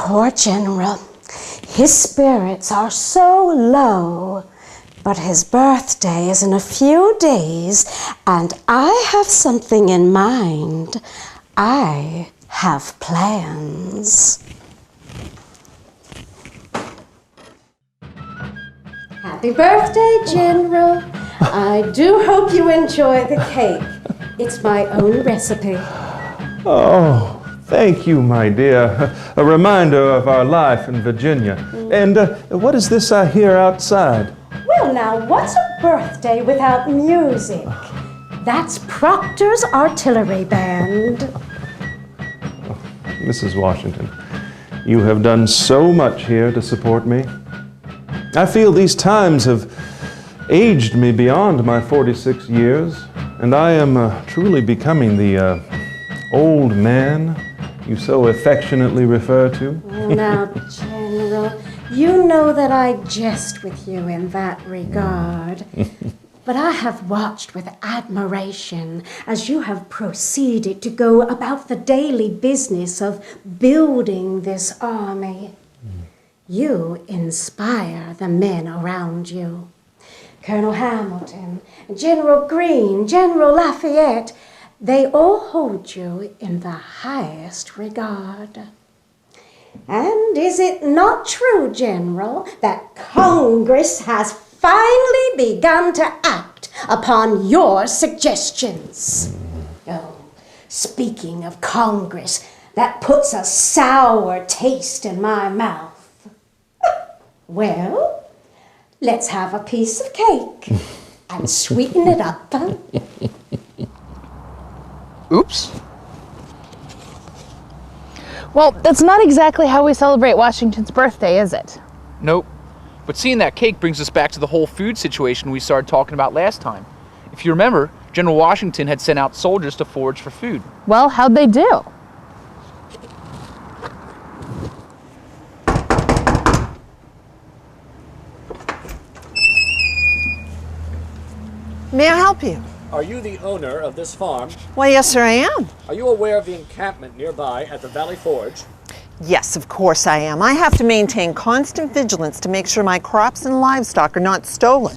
Poor General. His spirits are so low. But his birthday is in a few days, and I have something in mind. I have plans. Happy birthday, General. I do hope you enjoy the cake. It's my own recipe. Oh, thank you, my dear. A reminder of our life in Virginia. And what is this I hear outside? Well, now, what's a birthday without music? That's Proctor's Artillery Band. Oh, Mrs. Washington, you have done so much here to support me. I feel these times have aged me beyond my 46 years, and I am truly becoming the old man you so affectionately refer to. Well, now, General, you know that I jest with you in that regard. But I have watched with admiration as you have proceeded to go about the daily business of building this army. You inspire the men around you. Colonel Hamilton, General Greene, General Lafayette, they all hold you in the highest regard. And is it not true, General, that Congress has finally begun to act upon your suggestions? Oh, speaking of Congress, that puts a sour taste in my mouth. Well, let's have a piece of cake and sweeten it up. Oops. Well, that's not exactly how we celebrate Washington's birthday, is it? Nope. But seeing that cake brings us back to the whole food situation we started talking about last time. If you remember, General Washington had sent out soldiers to forage for food. Well, how'd they do? May I help you? Are you the owner of this farm? Why, yes, sir, I am. Are you aware of the encampment nearby at the Valley Forge? Yes, of course I am. I have to maintain constant vigilance to make sure my crops and livestock are not stolen.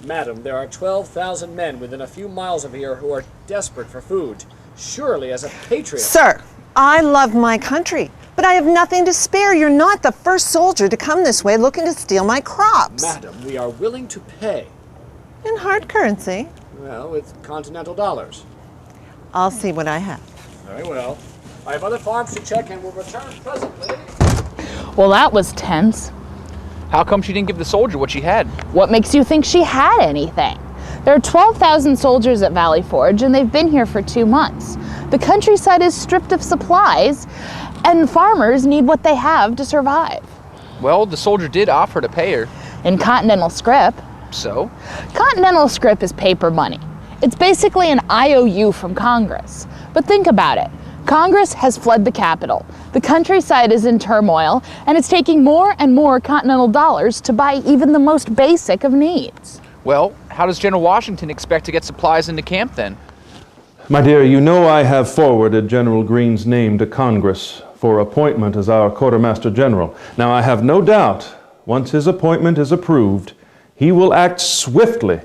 Madam, there are 12,000 men within a few miles of here who are desperate for food. Surely, as a patriot... Sir, I love my country, but I have nothing to spare. You're not the first soldier to come this way looking to steal my crops. Madam, we are willing to pay. In hard currency? Well, with continental dollars. I'll see what I have. Very well. I have other farms to check and will return presently. Well, that was tense. How come she didn't give the soldier what she had? What makes you think she had anything? There are 12,000 soldiers at Valley Forge, and they've been here for 2 months. The countryside is stripped of supplies, and farmers need what they have to survive. Well, the soldier did offer to pay her. In Continentalscrip. So? Continentalscrip is paper money. It's basically an IOU from Congress. But think about it. Congress has fled the capital. The countryside is in turmoil, and it's taking more and more continental dollars to buy even the most basic of needs. Well, how does General Washington expect to get supplies into camp then? My dear, you know I have forwarded General Greene's name to Congress for appointment as our Quartermaster General. Now, I have no doubt, once his appointment is approved, he will act swiftly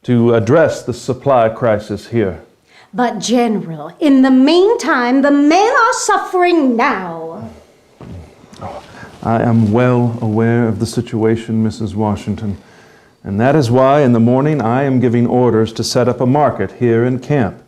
to address the supply crisis here. But, General, in the meantime, the men are suffering now. Oh, I am well aware of the situation, Mrs. Washington, and that is why in the morning I am giving orders to set up a market here in camp.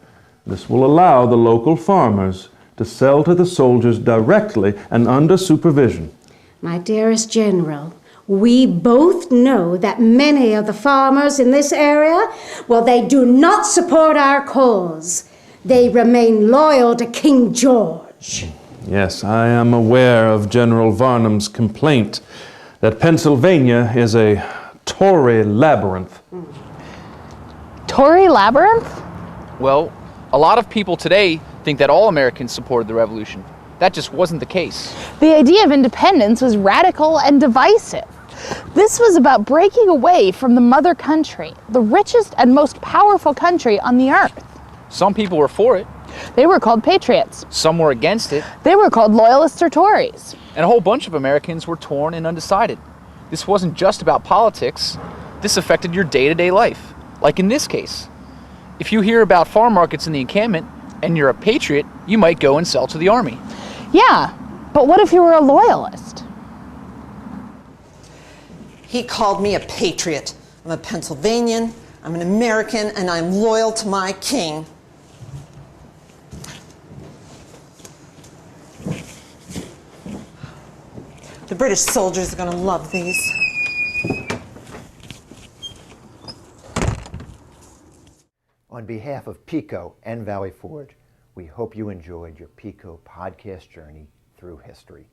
This will allow the local farmers to sell to the soldiers directly and under supervision. My dearest General, we both know that many of the farmers in this area, well, they do not support our cause. They remain loyal to King George. Yes, I am aware of General Varnum's complaint that Pennsylvania is a Tory labyrinth. Tory labyrinth? Well, a lot of people today think that all Americans supported the revolution. That just wasn't the case. The idea of independence was radical and divisive. This was about breaking away from the mother country, the richest and most powerful country on the earth. Some people were for it. They were called patriots. Some were against it. They were called Loyalists or Tories. And a whole bunch of Americans were torn and undecided. This wasn't just about politics. This affected your day-to-day life. Like in this case. If you hear about farm markets in the encampment and you're a patriot, you might go and sell to the army. Yeah, but what if you were a loyalist? He called me a patriot. I'm a Pennsylvanian, I'm an American, and I'm loyal to my king. The British soldiers are going to love these. On behalf of PECO and Valley Forge, we hope you enjoyed your PECO podcast journey through history.